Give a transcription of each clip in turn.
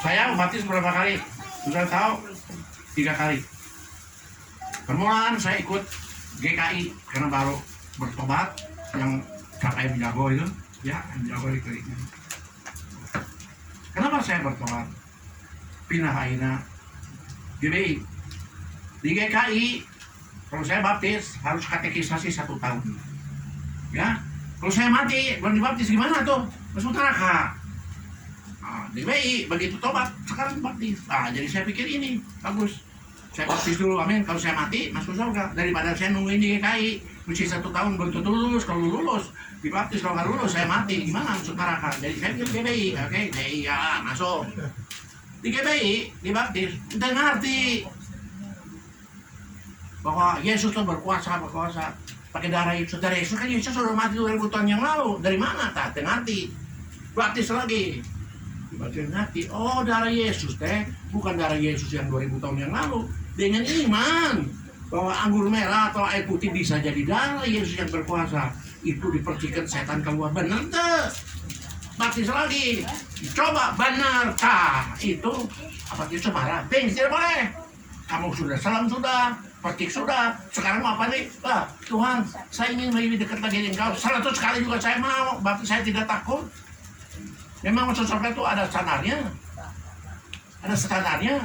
Saya baptis berapa kali? Sudah tahu? 3 kali. Permulaan saya ikut GKI karena baru bertobat yang kakak jago itu, ya jago itu. Kenapa saya bertobat? Pindah akhirnya GBI. Di GKI kalau saya baptis harus katekisasi 1 tahun. Ya, kalau saya mati belum dibaptis gimana tuh? Masuk neraka. Nah, GBI begitu tobat sekarang baptis. Nah, jadi saya pikir ini bagus. Saya baptis dulu, amin. Kalau saya mati masuk surga daripada saya nungguin di GKI mesti 1 tahun belum tentu lulus. Kalau lulus dibaptis, kalau nggak lulus saya mati gimana masuk neraka. Jadi saya pikir GBI, oke, GBI ya masuk. Di GBI dibaptis, kita ngerti bahwa Yesus itu berkuasa pakai darah Yesus. Darah Yesus kan Yesus sudah mati 2000 tahun yang lalu. Dari mana? Tak ngerti. Baptis lagi. Baptis ngerti. Oh, darah Yesus teh bukan darah Yesus yang 2000 tahun yang lalu. Dengan iman bahwa anggur merah atau air putih bisa jadi darah Yesus yang berkuasa. Itu dipercikan setan keluar. Benar tuh. Baptis lagi. Coba benar. Itu apa itu marah? Tidak boleh. Kamu sudah salam sudah. Percik sudah, sekarang mau apa nih? Tuhan, saya ingin lebih dekat lagi dengan Engkau. 100 kali juga saya mau, berarti saya tidak takut. Memang masuk surga itu ada standarnya. Ada standarnya.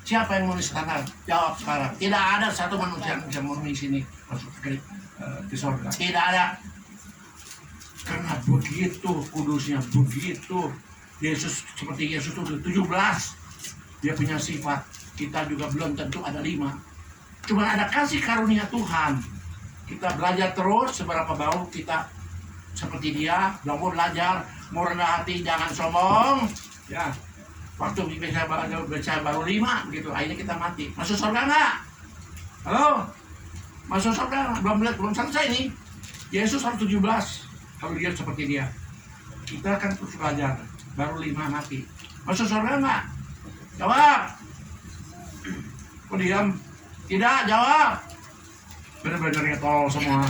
Siapa yang memenuhi standar? Jawab sekarang. Tidak ada satu manusia yang bisa memenuhi sini masuk ke surga. Tidak ada. Karena begitu kudusnya, begitu. Yesus seperti Yesus itu 17. Dia punya sifat. Kita juga belum tentu ada 5. Cuma ada kasih karunia Tuhan. Kita belajar terus seberapa bau kita seperti dia. Mau belajar, mau rendah hati, jangan sombong. Ya, waktu bisa baru 5 gitu. Akhirnya kita mati. Masuk surga nggak? Halo? Masuk surga? Belum selesai nih. Yesus harus 17. Kalau dia seperti dia. Kita kan terus belajar. Baru 5 mati. Masuk surga nggak? Jawab. Kok diam? Tidak, jawab. Bener-bener tolol semua.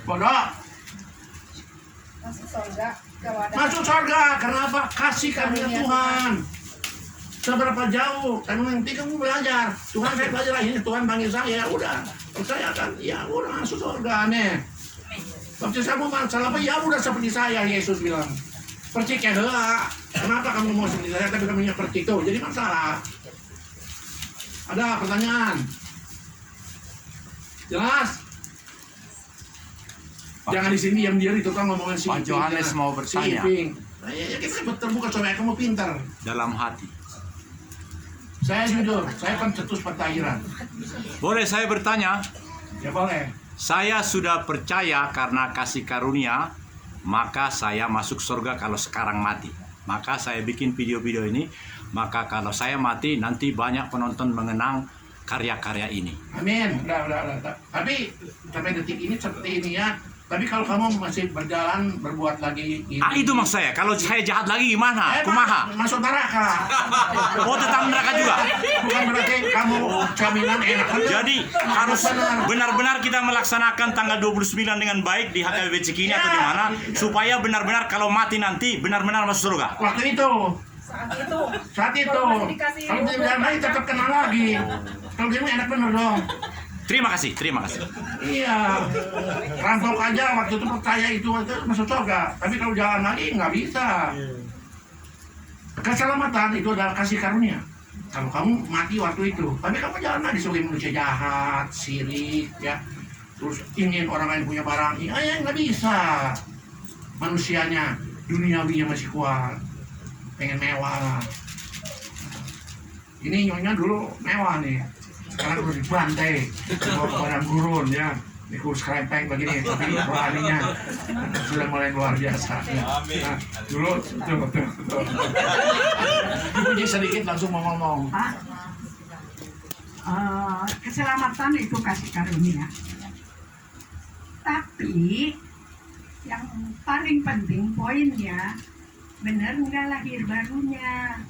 Bodoh. Masuk surga. Masuk surga. Kenapa? Kasih karunia Tuhan. Seberapa jauh? Kan nanti kamu belajar. Tuhan saya belajar ini. Tuhan panggil saya. Udah. Saya akan. Ya udah masuk surga nih. Baptis kamu masalah apa? Ya udah seperti saya. Yesus bilang. Percik ya heula. Kenapa kamu mau seperti saya? Tapi kamu percik tuh. Jadi masalah. Ada pertanyaan? Jelas? Jangan di sini diam-diam itu kan ngomongin si Pak Johannes mau bertanya. Ya, kita terbuka coba kamu pintar. Dalam hati. Saya jujur, saya pencetus pentahiran. Boleh saya bertanya? Ya boleh. Saya sudah percaya karena kasih karunia, maka saya masuk surga kalau sekarang mati. Maka saya bikin video-video ini, maka kalau saya mati nanti banyak penonton mengenang karya-karya ini. Amin. Udah. Tapi sampai detik ini seperti ini ya. Tapi kalau kamu masih berjalan berbuat lagi ini, Itu maksud saya. Kalau saya jahat lagi gimana? Kumaha? masuk neraka. Oh, tetap neraka juga. Bukan berarti kamu jaminan enak. Jadi harus benar-benar kita melaksanakan tanggal 29 dengan baik di HKBP Cikini atau di mana supaya benar-benar kalau mati nanti benar-benar masuk surga. Waktu itu. Saat itu. Kalau dia lagi tetap kenal lagi. Kalau dia enak bener dong. Terima kasih. Iya. Rampok aja waktu itu percaya itu masuk surga. Tapi kalau jalan lagi nggak bisa. Keselamatan itu adalah kasih karunia. Kalau kamu mati waktu itu, tapi kamu jalan lagi sebagai manusia jahat, sirik, ya. Terus ingin orang lain punya barang, ya nggak bisa. Manusianya, duniawinya masih kuat. Pengen mewah. Ini nyonya dulu mewah nih. Sekarang harus dibantai, bawa ke padang gurun ya, di kursi kerempeng begini, tapi rohaninya sudah mulai luar biasa. Ya. Nah, dulu tuh. Dipuji sedikit langsung mau ngomong. Keselamatan itu kasih karunia. Tapi yang paling penting poinnya, benar nggak lahir barunya?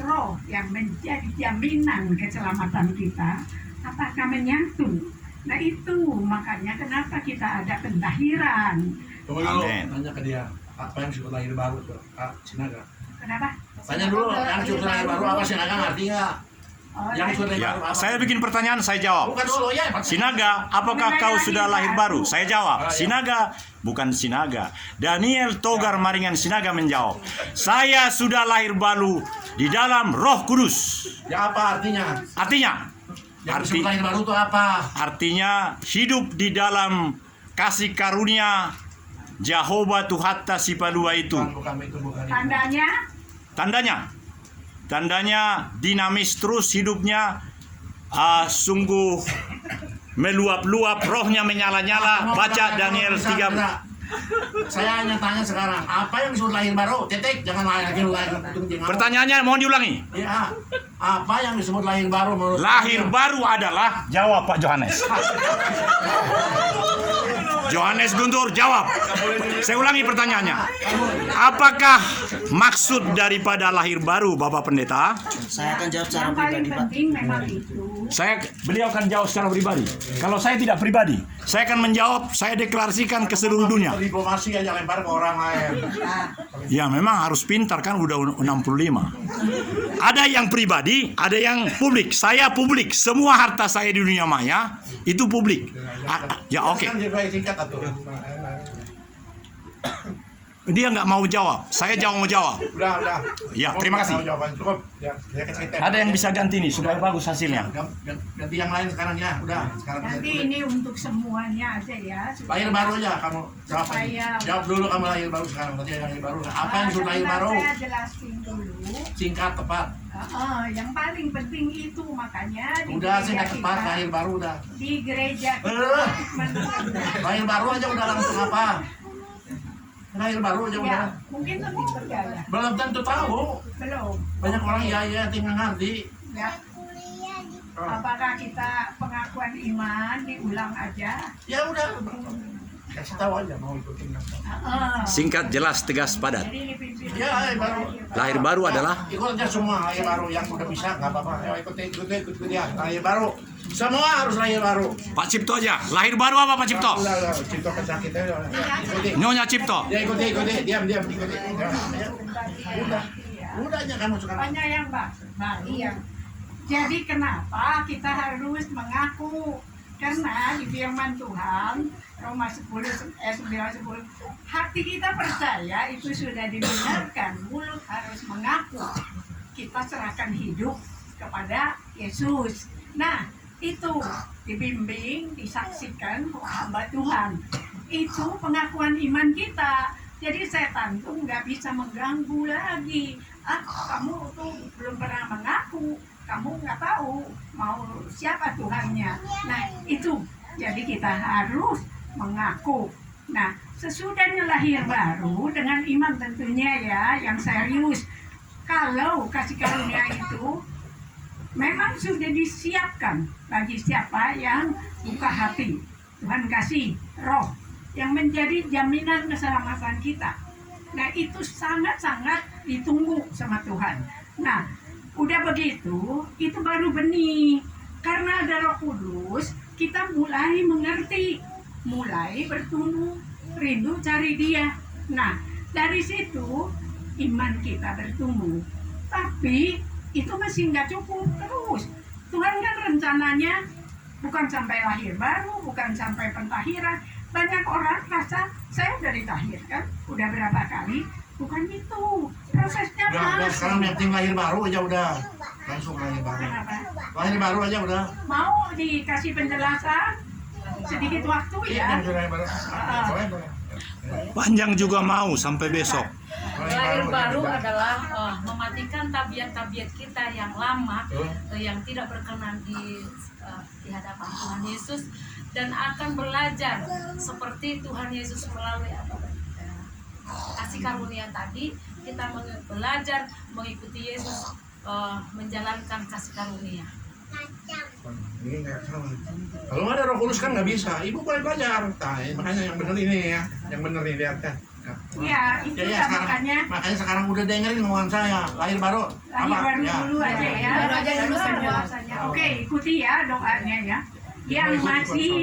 Roh yang menjadi jaminan keselamatan kita, apakah menyatu? Nah itu makanya kenapa kita ada pentahiran. Tunggu dulu, tanya ke dia, apa yang disebut lahir baru tuh, Kak Sinaga? Kenapa? Tanya dulu, yang sudah lahir baru apa Sinaga ngerti nggak? Oh, Yang sudah lahir Ya, baru apa? saya bikin pertanyaan, saya jawab. Bukan dulu ya, Pak. Sinaga, apakah kau sudah lahir baru? Saya jawab, Sinaga, bukan Sinaga. Daniel Togar Maringan Sinaga menjawab, saya sudah lahir baru di dalam Roh Kudus. Ya apa artinya? Artinya, Yang disebut lahir baru itu apa? artinya hidup di dalam kasih karunia Jehovah Tuhatta Sipalua itu. Bukan itu, bukan itu. Tandanya? Tandanya dinamis terus hidupnya, sungguh meluap-luap, rohnya menyala-nyala. Baca Daniel 3. Saya hanya tanya sekarang, apa yang disebut lahir baru? Titik, jangan lahir. Pertanyaannya mohon diulangi. Ya, apa yang disebut lahir baru menurut Lahir Anda? baru adalah, jawab Pak Johannes. Johannes Guntur jawab. Saya ulangi pertanyaannya. Apakah maksud daripada lahir baru Bapak Pendeta? Saya akan jawab secara Yang paling pribadi, Pak. penting memang itu. Beliau akan jawab secara pribadi. Kalau saya tidak pribadi, saya akan menjawab, saya deklarasikan ke seluruh dunia. Diplomasi aja lempar ke orang lain. Ya memang harus pintar kan, udah 65. Ada yang pribadi, ada yang publik. Saya publik, semua harta saya di dunia maya itu publik. Ya oke. Kan dia singkat atuh. Dia nggak mau jawab, saya mau jawab. Udah. Ya, terima kasih. Jawaban cukup. Ya, dia cerita. Ada yang bisa ganti nih, sudah bagus hasilnya. Ganti yang lain sekarang ya. Udah, sekarang Nanti ini untuk semuanya aja ya. lahir baru aja kamu jawab. Supaya- Jawab dulu kamu lahir baru sekarang. Nanti yang lahir baru. Apa yang disebut lahir baru? Saya jelasin dulu. Singkat tepat. Yang paling penting itu makanya di Udah gereja singkat tepat kita- lahir baru udah. di gereja Lahir baru aja udah langsung apa? Lahir baru aja udah. ya mungkin lebih percaya Belum tentu tahu. belum Banyak orang ya tinggal ngerti. ya. Apakah kita pengakuan iman diulang aja? Ya udah. Kasih tahu aja mau ikutin. Singkat, jelas, tegas, padat. Jadi dipimpin Ya, lahir baru. Lahir baru adalah Ikut aja semua lahir baru yang udah bisa nggak apa-apa. Ayo ikut ya lahir baru. Semua harus lahir baru. Pak Cipto aja. Lahir baru apa Pak Cipto? Udah, Cipto kesakitnya udah. Ikuti. Nyonya Cipto. Ya ikuti, diam, ikuti. Udah aja kamu sekarang. Apanya yang baru yang jadi kenapa kita harus mengaku? Karena di firman Tuhan Roma 9:10 hati kita percaya itu sudah dibenarkan, mulut harus mengaku. Kita serahkan hidup kepada Yesus. Nah, itu dibimbing, disaksikan hamba Tuhan. Itu pengakuan iman kita. Jadi setan tuh nggak bisa mengganggu lagi. Kamu tuh belum pernah mengaku, kamu nggak tahu mau siapa Tuhannya. Nah, itu. Jadi kita harus mengaku. Nah, sesudahnya lahir baru dengan iman tentunya ya, yang serius. Kalau kasih karunia itu memang sudah disiapkan bagi siapa yang buka hati. Tuhan kasih roh yang menjadi jaminan keselamatan kita. Nah, itu sangat-sangat ditunggu sama Tuhan. Nah, udah begitu, itu baru benih. Karena ada Roh Kudus, kita mulai mengerti, mulai bertumbuh, rindu cari Dia. Nah, dari situ iman kita bertumbuh. Tapi itu masih nggak cukup terus. Tuhan kan rencananya bukan sampai lahir baru, bukan sampai pentahiran. Banyak orang rasa saya udah ditahirkan, udah berapa kali. Bukan itu, prosesnya Udah, sekarang yang penting lahir baru aja udah. Langsung lahir baru. Kenapa? Lahir baru aja udah. Mau dikasih penjelasan sedikit waktu Iya, ya. yang sudah lahir baru. Boleh. Panjang juga mau sampai besok. Lahir baru adalah mematikan tabiat-tabiat kita yang lama, yang tidak berkenan di hadapan Tuhan Yesus, dan akan belajar seperti Tuhan Yesus melalui kasih karunia tadi. Kita belajar mengikuti Yesus, menjalankan kasih karunia. Kalau nggak ada Roh Kudus kan nggak bisa. Ibu boleh belajar. Nah, makanya yang benar ini ya, yang benar ini lihat kan. Iya, itu Ya, lah sekarang, makanya makanya sekarang udah dengerin omongan saya. Lahir baru. lahir baru dulu aja ya. Baru aja dulu semua. Penjelasannya. Oke, ikuti ya doanya ya. Yang masih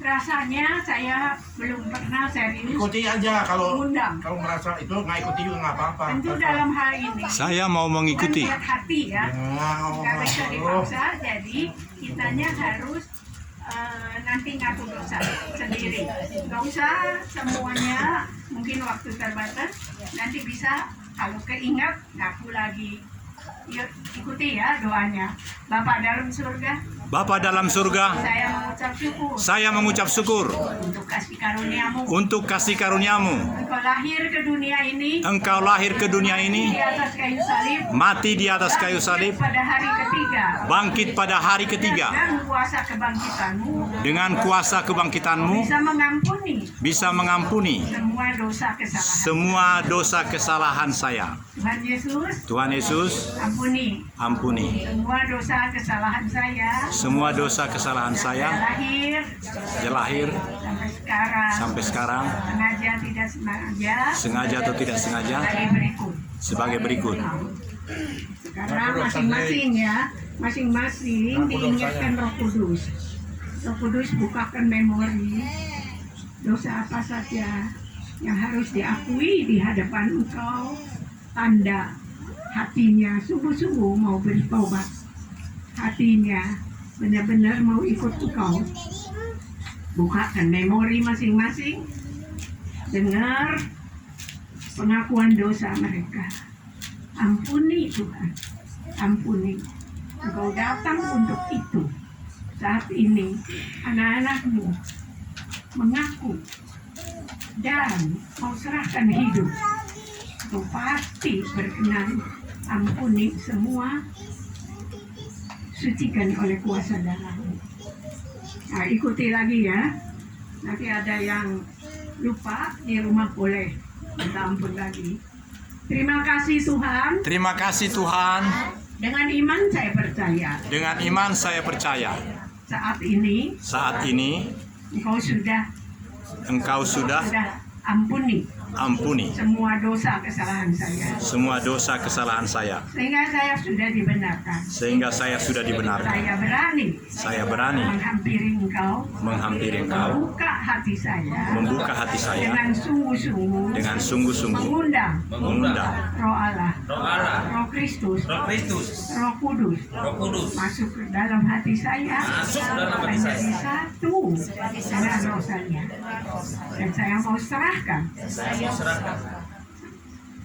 Rasanya saya belum pernah serius Ikuti aja kalau mengundang. merasa itu nggak ikuti juga nggak apa-apa. Tentu dalam hal ini Saya mau mengikuti. bukan buat hati ya, nggak bisa Oh, dipaksa. Jadi kitanya harus nanti ngaku dosa sendiri. Nggak usah semuanya, mungkin waktu terbatas. Nanti bisa kalau keingat ngaku lagi. Yuk ikuti ya doanya. Bapak dalam surga, Bapa dalam surga, saya mengucap syukur saya mengucap syukur untuk kasih karuniamu. untuk kasih karuniamu. Engkau lahir ke dunia ini Engkau lahir ke dunia di ini, atas kayu salib, mati di atas kayu salib, pada hari ketiga bangkit pada hari ketiga. dan kuasa kebangkitanmu Dengan kuasa kebangkitanmu bisa mengampuni bisa mengampuni semua dosa kesalahan. semua dosa kesalahan saya. Tuhan Yesus, Tuhan Yesus, ampuni ampuni semua dosa kesalahan saya. semua dosa kesalahan saya Saya lahir sampai sampai sekarang, sengaja tidak sengaja atau tidak sengaja, sebagai berikut. sebagai berikut. Karena masing-masing ya, masing-masing diingatkan Roh Kudus. Roh Kudus bukakan memori dosa apa saja yang harus diakui di hadapan engkau. Tanda hatinya sungguh-sungguh mau bertobat, hatinya benar-benar mau ikut engkau. Bukakan memori masing-masing, dengar pengakuan dosa mereka. Ampuni Tuhan, ampuni. Engkau datang untuk itu. Saat ini anak-anakmu mengaku dan mau serahkan hidup. Engkau pasti berkenan ampuni semua, sucikan oleh kuasa darah-Mu. Nah, ikuti lagi ya. Nanti ada yang lupa di rumah boleh minta ampun lagi. Terima kasih Tuhan. Terima kasih Tuhan. Dengan iman saya percaya. Dengan iman saya percaya. Saat ini Engkau sudah ampuni ampuni semua dosa kesalahan saya. semua dosa kesalahan saya. Sehingga saya sudah dibenarkan. Sehingga saya sudah dibenarkan. Saya berani menghampiri Engkau, membuka hati saya dengan sungguh-sungguh mengundang Roh Allah, Roh Kristus, Roh Kudus masuk ke dalam hati saya, menjadi satu dengan dosanya. Dan saya mau serahkan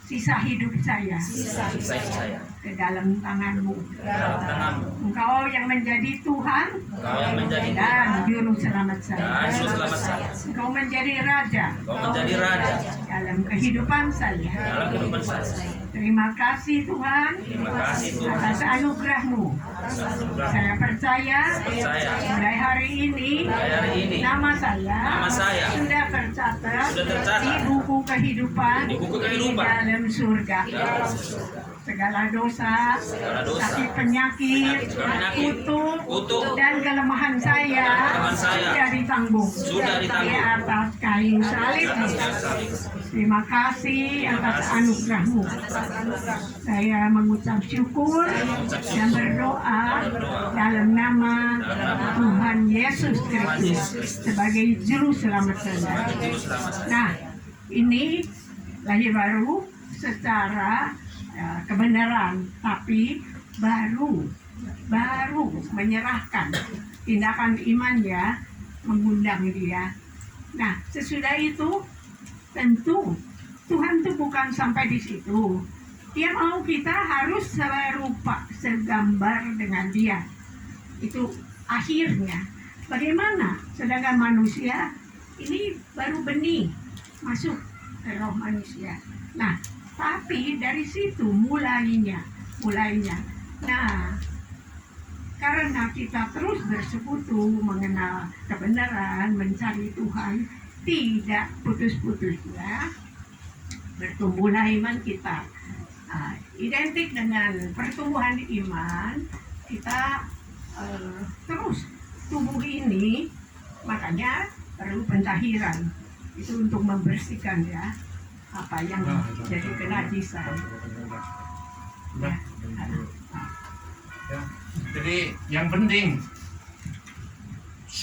sisa hidup saya ke dalam tangan-Mu. Engkau yang menjadi Tuhan dan Juru Selamat saya. Engkau menjadi Raja dalam kehidupan saya. Terima kasih Tuhan atas anugerah-Mu. Saya percaya mulai hari ini nama saya sudah tercatat di buku kehidupan di dalam surga. Segala dosa, sakit penyakit, kutuk, dan kelemahan saya sudah ditanggung di atas kayu salib. Terima kasih atas anugerah-Mu. Saya mengucap syukur dan berdoa dalam nama Tuhan Yesus Kristus sebagai Juru Selamat saya. Nah, ini lahir baru secara kebenaran, tapi baru menyerahkan tindakan iman ya, mengundang dia. Nah, sesudah itu tentu Tuhan tuh bukan sampai di situ. Dia mau kita harus serupa, segambar dengan dia. Itu akhirnya. Bagaimana? Sedangkan manusia ini baru benih masuk ke roh manusia. Nah, tapi dari situ mulainya. Nah, karena kita terus bersekutu, mengenal kebenaran, mencari Tuhan, tidak putus-putus ya, bertumbuhlah iman kita. Identik dengan pertumbuhan iman, kita terus tumbuh ini, makanya perlu pentahiran. Itu untuk membersihkan ya, apa yang jadi kenajisan. Ya. Jadi yang penting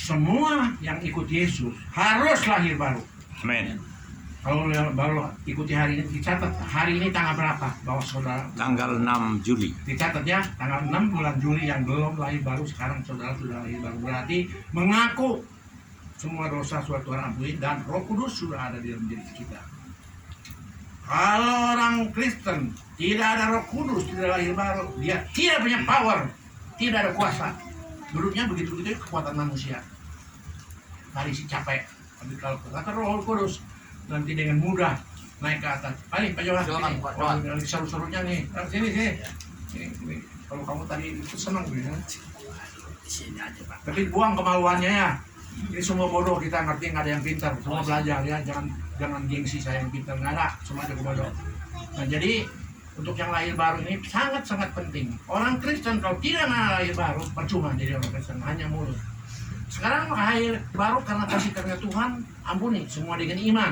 semua yang ikut Yesus harus lahir baru. Amin. Kalau baru ikuti hari ini, dicatat hari ini tanggal berapa, bawa saudara? Tanggal 6 Juli. Dicatat ya, tanggal 6 bulan Juli yang belum lahir baru, sekarang saudara sudah lahir baru. Berarti mengaku semua dosa sudah Tuhan ampuni dan Roh Kudus sudah ada di dalam diri kita. Kalau orang Kristen tidak ada Roh Kudus, tidak lahir baru, dia tidak punya power, tidak ada kuasa. Duduknya begitu-begitu kekuatan manusia. Hari si capek. Tapi kalau kata Roh Kudus, nanti dengan mudah naik ke atas. Ayo Pak Johan, sini. Oh, seru-serunya nih. Sini. Ini. Kalau kamu tadi itu senang ya. Sini aja Pak. Tapi buang kemaluannya ya. Ini semua bodoh, kita ngerti, nggak ada yang pintar. Semua belajar ya, jangan gengsi saya yang pintar, nggak ada. Semua jago bodoh. Nah jadi untuk yang lahir baru ini sangat-sangat penting. Orang Kristen kalau tidak lahir baru, percuma jadi orang Kristen, hanya mulut. Sekarang lahir baru karena kasih karunia Tuhan, ampuni semua dengan iman.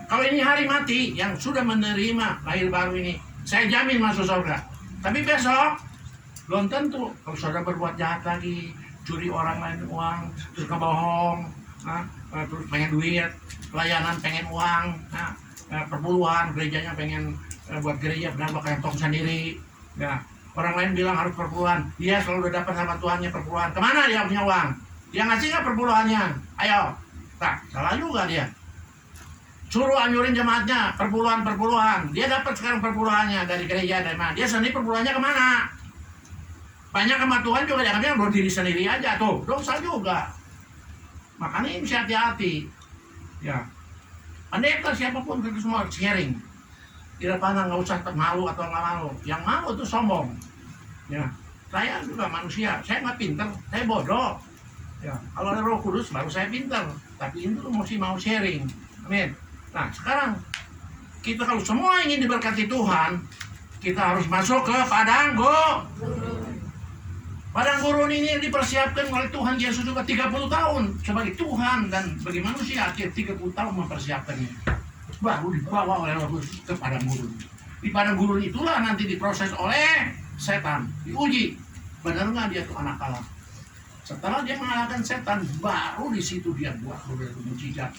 Kalau ini hari mati yang sudah menerima lahir baru ini, saya jamin masuk surga. Tapi besok belum tentu. Kalau saudara berbuat jahat lagi, curi orang lain uang, terus kebohong, terus pengen duit, pelayanan pengen uang, perpuluhan, gerejanya pengen buat gereja benar pakai tong sendiri. Ya, orang lain bilang harus perpuluhan, dia selalu udah dapat sama Tuhannya perpuluhan. Kemana dia punya uang? Dia ngasih nggak perpuluhannya? Ayo, tak salah juga dia. Suruh anyurin jemaatnya, perpuluhan. Dia dapat sekarang perpuluhannya dari gereja, dari mana? Dia sendiri perpuluhannya kemana? Banyak sama Tuhan juga jangan bilang buat diri sendiri aja tuh, dosa juga. Makanya ini mesti hati-hati. Ya, pendeta siapapun itu semua sharing. Tidak pandang nggak usah malu atau nggak malu. Yang malu itu sombong. Ya, saya juga manusia. Saya nggak pintar, saya bodoh. Ya, kalau ada Roh Kudus baru saya pintar. Tapi itu mesti mau sharing. Amin. Nah sekarang kita kalau semua ingin diberkati Tuhan, kita harus masuk ke padang gurun. Padang gurun ini dipersiapkan oleh Tuhan Yesus juga 30 tahun sebagai Tuhan dan bagi manusia 30 tahun mempersiapkannya. Baru dibawa oleh Roh Kudus ke padang gurun. Di padang gurun itulah nanti diproses oleh setan, diuji. Benar nggak dia tuh anak Allah? Setelah dia mengalahkan setan, baru di situ dia buat beberapa mujizat.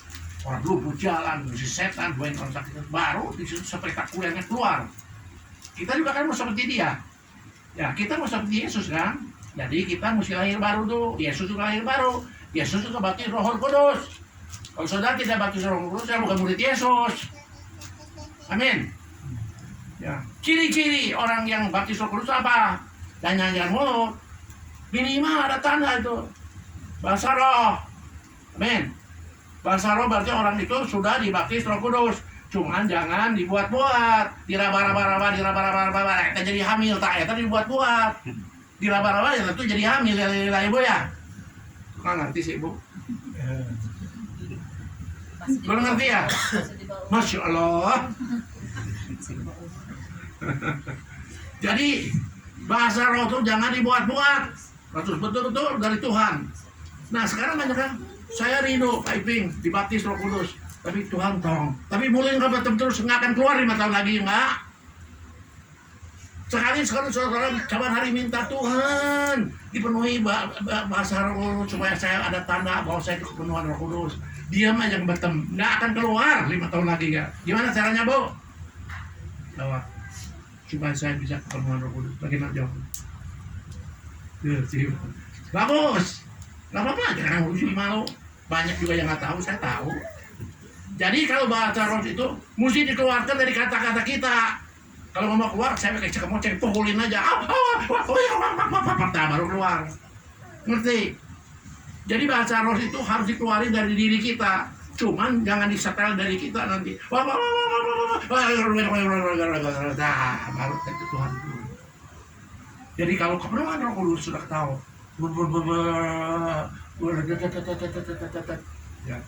Orang luput jalan, si setan, buain orang sakit, baru di situ spektakulernya keluar. Kita juga kan mau seperti dia. Ya, kita mau seperti Yesus kan? Jadi kita mesti lahir baru tuh. Yesus juga lahir baru. Yesus juga baptis Roh Kudus. Kalau saudara tidak baptis Roh Kudus, saya bukan murid Yesus. Amin. Ya, ciri-ciri orang yang baptis Roh Kudus apa? Jangan mulut. Minimal ada tanda itu. Bahasa roh. Amin. Bahasa roh berarti orang itu sudah dibaptis Roh Kudus. Cuman jangan dibuat-buat. Diraba-raba, kita jadi hamil. Tak, itu dibuat-buat. Diraba-raba ya tentu jadi hamil ya Ibu ya. Nggak ngerti sih Ibu. Belum ngerti ya? Masya Allah. Jadi bahasa roh itu jangan dibuat-buat. Harus betul-betul dari Tuhan. Nah sekarang banyak kan, saya rindu Pak Iping dibaptis Roh Kudus. Tapi Tuhan tolong. Tapi mulai nggak betul-betul nggak akan keluar 5 tahun lagi enggak. Sekali saudara kapan hari minta Tuhan dipenuhi bahasa roh supaya saya ada tanda bahwa saya kepenuhan Roh Kudus. Diam aja betem, nggak akan keluar 5 tahun lagi ya. Gimana caranya Bu? Jawab. Supaya saya bisa kepenuhan Roh Kudus. Bagaimana jawab? Bagus. Gak apa-apa, jangan ngurusin malu. Banyak juga yang nggak tahu, saya tahu. Jadi kalau bahasa roh itu mesti dikeluarkan dari kata-kata kita. Kalau mau keluar, saya pakai cekemoceng, pukulin aja. Baru keluar. Ngerti? Jadi bahasa roh itu harus dikeluarin dari diri kita. Cuman jangan disetel dari kita nanti. Baru itu Tuhan. Jadi kalau kepenuhan Roh Kudus sudah tahu. Ya,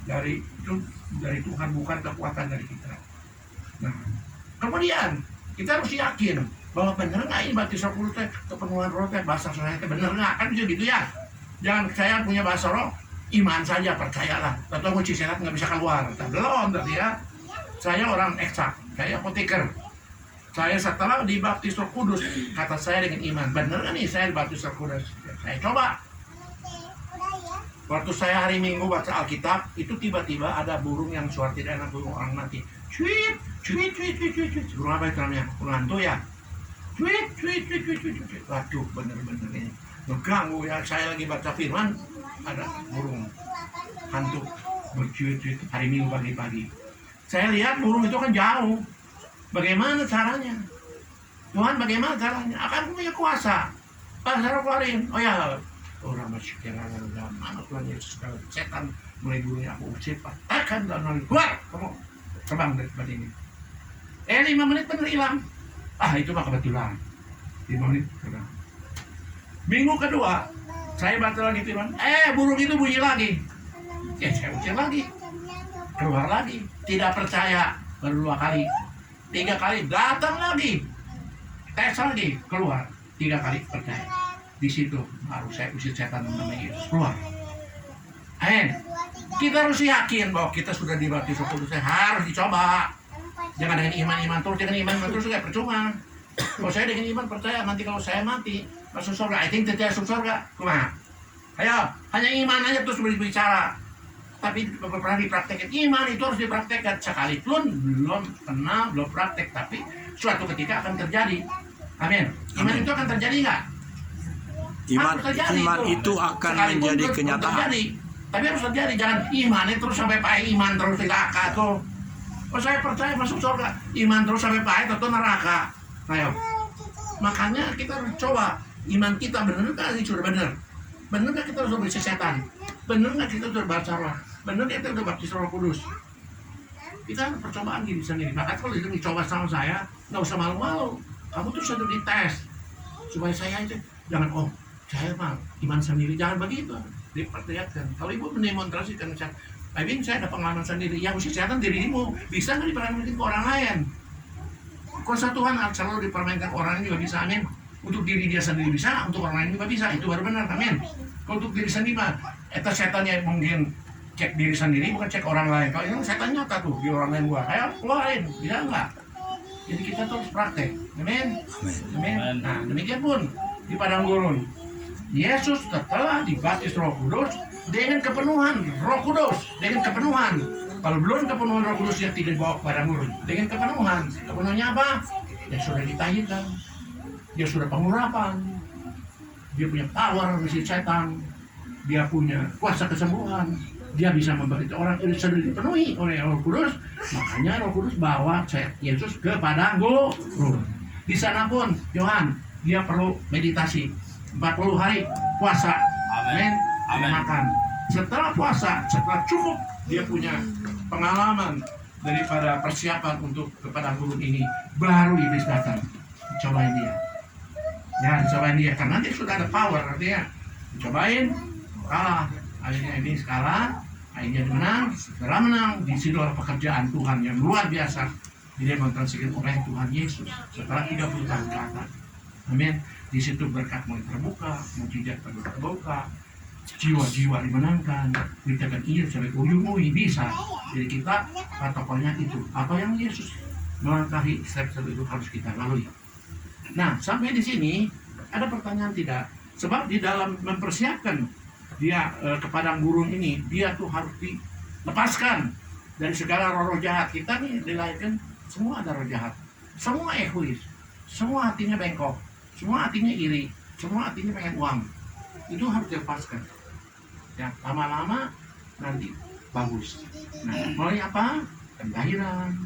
dari Tuhan, bukan kekuatan dari kita. Nah, kemudian kita harus yakin bahwa benar nggak ini baptis Roh Kudus kepenuhan roh bahasa saya benar nggak, kan bisa gitu ya. Jangan saya punya bahasa roh iman saja, percayalah. Atau mujizat nggak bisa keluar. Belum tadi ya. Saya orang eksak, saya apoteker. Saya setelah dibaptis Roh Kudus, kata saya dengan iman, benar nggak nih saya dibaptis Roh Kudus? Saya coba. Waktu saya hari Minggu baca Alkitab, itu tiba-tiba ada burung yang suara tidak enak, burung orang mati. Cuit, cuit, cuit, cuit, cuit, cuit. Burung apa itu namanya? Burung hantu ya? Cuit, cuit, cuit, cuit, cuit, cuit. Waduh, bener-bener ini mengganggu ya. Saya lagi baca firman, ada burung hantu bercuit-cuit hari Minggu pagi-pagi. Saya lihat burung itu kan jauh. Bagaimana caranya? Tuhan, bagaimana caranya? Akan punya kuasa. Pas saya keluarin, oh ya, orang masih kira dalam nama Tuhan Yesus, kalau setan mulai burungnya aku usir, patahkan dan lalu keluar, kamu terbang dari tempat ini. 5 menit benar hilang. Itu mah kebetulan. 5 menit hilang. Minggu kedua, saya baca lagi firman, burung itu bunyi lagi. Saya usir lagi, keluar lagi, tidak percaya, baru 2 kali, 3 kali, datang lagi, tes lagi, keluar, 3 kali percaya. Di situ baru saya usir setan nama Yesus, keluar. Kita harus yakin bahwa kita sudah dibaptis Roh Kudus, harus dicoba. Jangan dengan iman-iman terus, dengan iman terus juga percuma. Kalau saya dengan iman percaya, nanti kalau saya mati masuk surga, I think tidak masuk surga, kumaha? Ayo, hanya iman aja terus berbicara. Tapi pernah dipraktekkan, iman itu harus dipraktekkan. Sekalipun belum kenal, belum praktek, tapi suatu ketika akan terjadi. Amin. Iman itu akan terjadi nggak? Iman itu akan menjadi kenyataan. Tapi harus terjadi, jangan iman itu terus sampai pahit, iman terus di neraka tuh. Oh, saya percaya masuk surga, iman terus sampai pahit atau neraka. Ayo. Makanya kita harus coba iman kita benar nggak sih, sudah benar. Benar nggak kita sudah bersih setan? Benar nggak kita sudah baca roh? Benar nggak kita sudah baptis Roh Kudus? Kita percobaan diri sendiri. Makanya kalau itu dicoba sama saya, nggak usah malu-malu. Kamu tuh sudah dites supaya saya itu jangan saya mah iman sendiri, jangan begitu. Diperlihatkan. Kalau ibu mendemonstrasikan, saya ada pengalaman sendiri. Yang usia setan dirimu bisa nggak dipermainkan ke orang lain? Kuasa Tuhan selalu dipermainkan orang lain juga bisa, amin. Untuk diri dia sendiri bisa, untuk orang lain juga bisa. Itu baru benar, amin. Kalau untuk diri sendiri mah, itu setannya mungkin cek diri sendiri, bukan cek orang lain. Kalau ini setan nyata tuh di orang lain gua, ayo keluarin, bisa nggak? Jadi kita terus praktek, amin. Amin. Nah, demikian pun di padang gurun. Yesus setelah dibaptis Roh Kudus dengan kepenuhan Roh Kudus, dengan kepenuhan. Kalau belum kepenuhan Roh Kudus, dia tidak bawa ke padang gurun. Dengan kepenuhan, kepenuhannya apa? Dia sudah ditahirkan, dia sudah pengurapan, dia punya power misi setan, dia punya kuasa kesembuhan, dia bisa memberitahu orang ini sudah dipenuhi oleh Roh Kudus. Makanya Roh Kudus bawa Yesus ke padang gurun. Di sana pun Yohan, dia perlu meditasi 40 hari puasa, amin, makan. Setelah puasa, setelah cukup, dia punya pengalaman daripada persiapan untuk ke padang gurun ini, baru iblis datang, cobain dia. Ya, dicobain dia, karena dia sudah ada power, artinya dicobain, kalah. Akhirnya iblis kalah, akhirnya dia menang. Setelah menang, di situ ada pekerjaan Tuhan yang luar biasa didemonstrasikan oleh Tuhan Yesus setelah 30 tahun ke atas. Amin. Di situ berkat mulai terbuka, mujizat terbuka, jiwa-jiwa dimenangkan, beritakan iya sampai ujung bisa. Jadi kita protokolnya itu, apa yang Yesus melangkahi step-step itu harus kita lalui. Nah, sampai di sini ada pertanyaan tidak? Sebab di dalam mempersiapkan dia ke padang gurun ini, dia tuh harus dilepaskan dari segala roh-roh jahat. Kita nih dilahirkan semua ada roh jahat, semua egois, semua hatinya bengkok, semua hatinya iri, semua hatinya pengen uang. Itu harus dilepaskan. Ya, lama-lama nanti bagus. Nah, mulai apa? Penggahiran,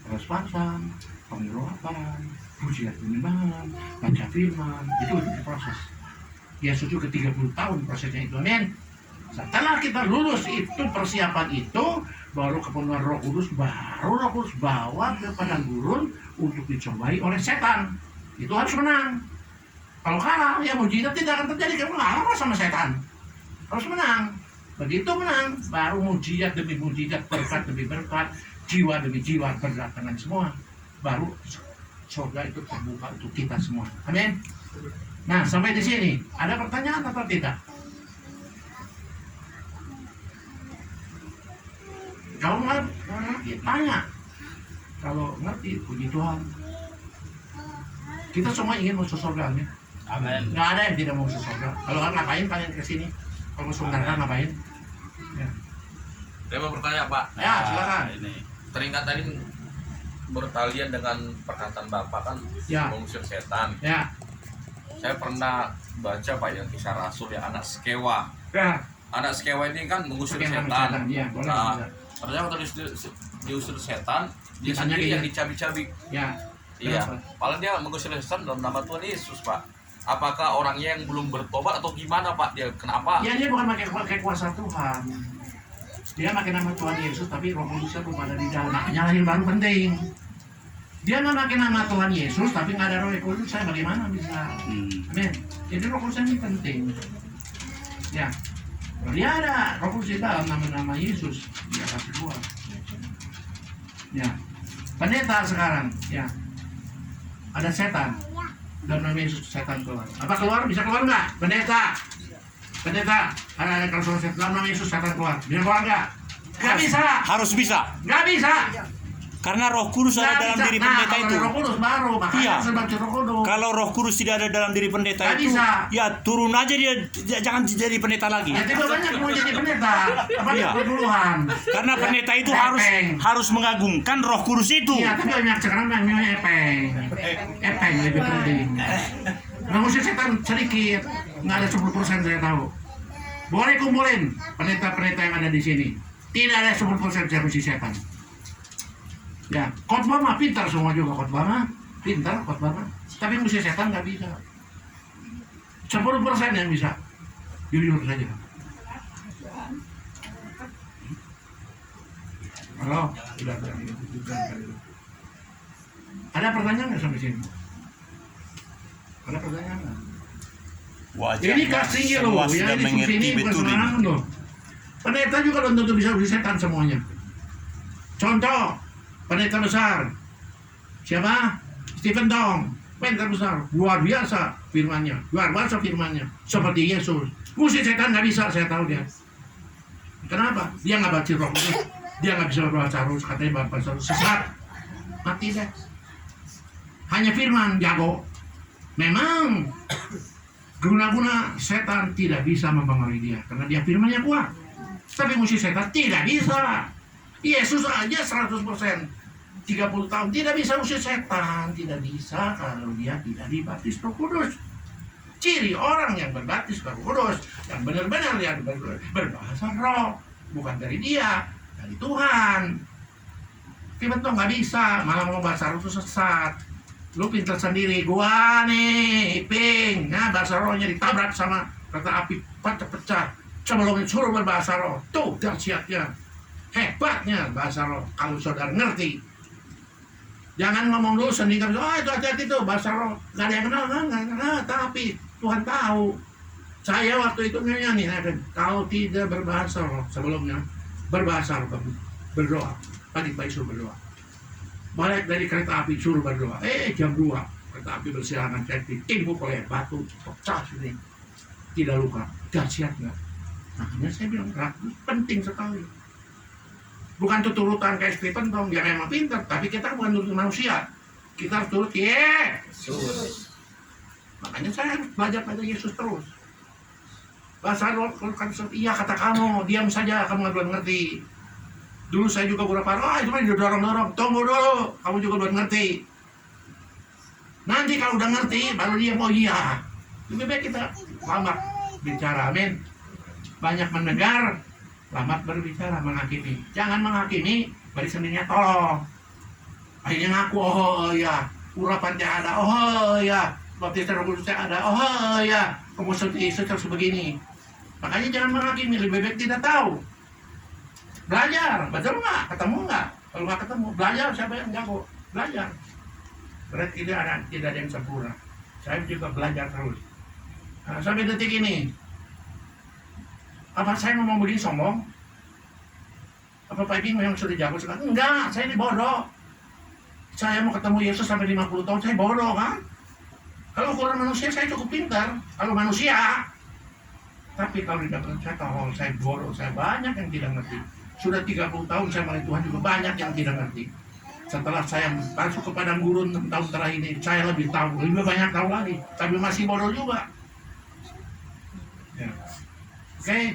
responsan, pengurapan, pujian penyembahan, baca firman, itu proses. Yesus juga 30 tahun prosesnya itu, amin. Setelah kita lulus itu persiapan itu, baru kepenuhan Roh Kudus, baru Roh Kudus bawa ke padang gurun untuk dicobai oleh setan. Itu harus menang. Kalau kalah, ya mujizat tidak akan terjadi, kamu kalah sama setan. Harus menang. Begitu menang, baru mujizat demi mujizat, berkat demi berkat, jiwa demi jiwa berdatangan semua. Baru surga itu terbuka untuk kita semua. Amin. Nah, sampai di sini ada pertanyaan atau tidak? Kalau ngerti, tanya. Kalau ngerti, puji Tuhan. Kita semua ingin masuk surga, amin. Amin. Nggak ada yang tidak mau masuk surga. Kalau ngapain kalian kesini? Kalau masuk neraka ngapain? Saya mau bertanya Pak. Ya, silakan. Ini. Teringat tadi bertalian dengan perkataan Bapak kan Ya. mengusir setan. Ya. Saya pernah baca Pak yang kisah Rasul ya, anak Skewa. Ya. Anak Skewa ini kan mengusir Pakai nama setan. setan, iya, boleh, Nah, bisa. ternyata waktu diusir setan, dia Setannya sendiri dia. yang dicabik-cabik. Ya. Iya. Kenapa? Padahal dia mengusir setan dalam nama Tuhan Yesus Pak. Apakah orangnya yang belum bertobat atau gimana Pak? Dia kenapa? Ya dia bukan pakai kuasa Tuhan. Dia pakai nama Tuhan Yesus tapi Roh Kudusnya belum ada di dalam. Makanya lahir baru penting. Dia nggak pakai nama Tuhan Yesus tapi nggak ada Roh Kudus, saya bagaimana bisa? Amin. Jadi Roh Kudus ini penting. Ya. Kalau dia ada Roh Kudus di dalam nama-nama Yesus, dia kasih keluar. Ya. Pendeta sekarang, ya. Ada setan. Dalam nama Yesus setan keluar. Apa keluar? Bisa keluar nggak? Pendeta. Pendeta, ada kalau setan dalam nama Yesus setan keluar. Bisa keluar nggak? Nggak bisa. Harus bisa. Nggak bisa. Karena Roh Kudus ada Nggak dalam bisa. diri Nah, pendeta kalau itu. ada Roh Kudus baru, makanya Iya. harus baca Roh Kudus. Kalau Roh Kudus tidak ada dalam diri pendeta Nggak itu, bisa. ya turun aja dia, jangan jadi pendeta lagi. Nanti banyak mau jadi pendeta. Apa Iya. duluan? Karena pendeta itu Epeng. harus mengagungkan Roh Kudus itu. Iya, tapi banyak sekarang namanya epeng. Epeng lebih penting. Nggak mesti setan sedikit, nggak ada 10% saya tahu. Boleh kumpulin pendeta-pendeta yang ada di sini. Tidak ada 10% saya mesti setan. Ya, khotbah mah pintar semua juga khotbah mah. Pintar khotbah mah. Tapi mesti setan nggak bisa. 10% yang bisa. Jujur saja. Halo, sudah. Ada pertanyaan nggak sampai sini? Ada pertanyaan nggak? Wajahnya Ini kasih loh, semua ya sudah ini mengerti subsidi bukan betul sembarangan ini. loh. Pendeta juga belum tentu bisa usir setan semuanya. Contoh, pendeta besar. Siapa? Stephen Tong. Pendeta besar, luar biasa firmannya, luar biasa firmannya. Seperti Yesus. Usir setan nggak bisa, saya tahu dia. Kenapa? Dia nggak baca Roh Kudus. Dia nggak bisa berbahasa Roh, katanya bahasa Roh sesat. Mati deh. Hanya firman jago. Memang guna-guna setan tidak bisa mempengaruhi dia karena dia firmannya kuat. Tapi musuh setan tidak bisa. Yesus aja 100% 30 tahun tidak bisa usir setan, tidak bisa kalau dia tidak dibaptis Roh Kudus. Ciri orang yang berbaptis Roh Kudus yang benar-benar dia berbahasa roh, bukan dari dia, dari Tuhan. Tiba-tiba nggak bisa, malah mau bahasa roh itu sesat. Lu pintar sendiri, gua nih, Iping, nah bahasa rohnya ditabrak sama kereta api pecah-pecah sebelum disuruh berbahasa roh. Tuh dahsyatnya, hebatnya bahasa roh kalau saudara ngerti. Jangan ngomong dulu sendiri, oh itu hati-hati tuh bahasa roh, nggak ada yang kenal, nggak kenal, tapi Tuhan tahu. Saya waktu itu nyanyi, kalau tidak berbahasa roh sebelumnya, berbahasa roh, berdoa, pagi-pagi suruh berdoa. Balik dari kereta api suruh berdoa. Jam 2 kereta api bersilangan, saya ditimbuk oleh batu pecah sini, tidak luka, dahsyat nggak? Makanya saya bilang penting sekali. Bukan turutan kayak Stephen Tong, dia memang pintar, tapi kita bukan turut manusia. Kita harus turut Yesus. Makanya saya harus belajar pada Yesus terus. Bahasa roh, iya kata kamu, diam saja, kamu nggak belum ngerti. Dulu saya juga beberapa itu mah didorong-dorong. Tunggu dulu, kamu juga belum ngerti. Nanti kalau udah ngerti, baru dia mau iya. Lebih baik kita lambat bicara, amin. Banyak mendengar, lambat berbicara, menghakimi. Jangan menghakimi, bari sendirinya tolong. Akhirnya ngaku, oh iya, urapannya ada, oh iya, baptis Roh Kudusnya ada, oh iya, kemudian Yesus harus begini. Makanya jangan menghakimi, lebih baik tidak tahu. Belajar, betul nggak? Ketemu nggak? Kalau nggak ketemu, belajar siapa yang jago? Belajar. Berarti tidak ada yang sempurna. Saya juga belajar terus. Nah, sampai detik ini, apa saya ngomong begini sombong? Apa Pak Ibing memang sudah jago sekarang? Enggak, saya ini bodoh. Saya mau ketemu Yesus sampai 50 tahun, saya bodoh kan? Kalau ukuran manusia saya cukup pintar. Kalau manusia, tapi kalau tidak percaya, kalau saya bodoh, saya banyak yang tidak ngerti. Sudah 30 tahun saya melayani Tuhan juga banyak yang tidak ngerti. Setelah saya masuk ke padang gurun 6 tahun terakhir ini, saya lebih tahu, lebih banyak tahu lagi. Tapi masih bodoh juga. Ya. Oke,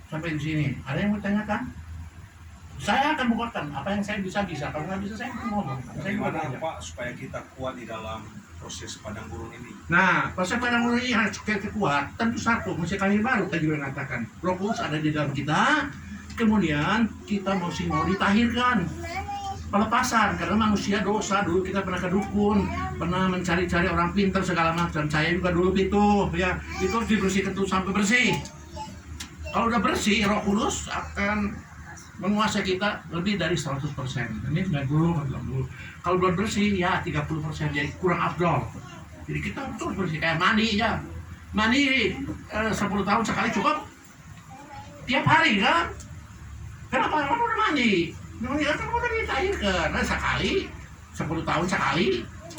sampai di sini. Ada yang mau tanyakan? Saya akan bukakan apa yang saya bisa. Kalau nggak bisa saya ngomong. Saya Bagaimana ngomong aja. Pak supaya kita kuat di dalam proses padang gurun ini? Nah, proses padang gurun ini harus kita kuat. Tentu satu, mesti kali baru tadi juga mengatakan. Roh Kudus ada di dalam kita. Kemudian kita mesti mau ditahirkan. Pelepasan, karena manusia dosa. Dulu kita pernah ke dukun, pernah mencari-cari orang pintar segala macam. Saya juga dulu itu, ya itu harus dibersihkan tuh sampai bersih. Kalau udah bersih, Roh Kudus akan menguasai kita lebih dari 100%. Ini 90. Kalau belum bersih, ya 30%, jadi kurang afdol. Jadi kita terus bersih, kayak mandi ya. Mandi 10 tahun sekali cukup? Tiap hari kan? Kenapa? Kamu udah mandi? Mandi kan udah ditahirkan. Nah, sekali, 10 tahun sekali.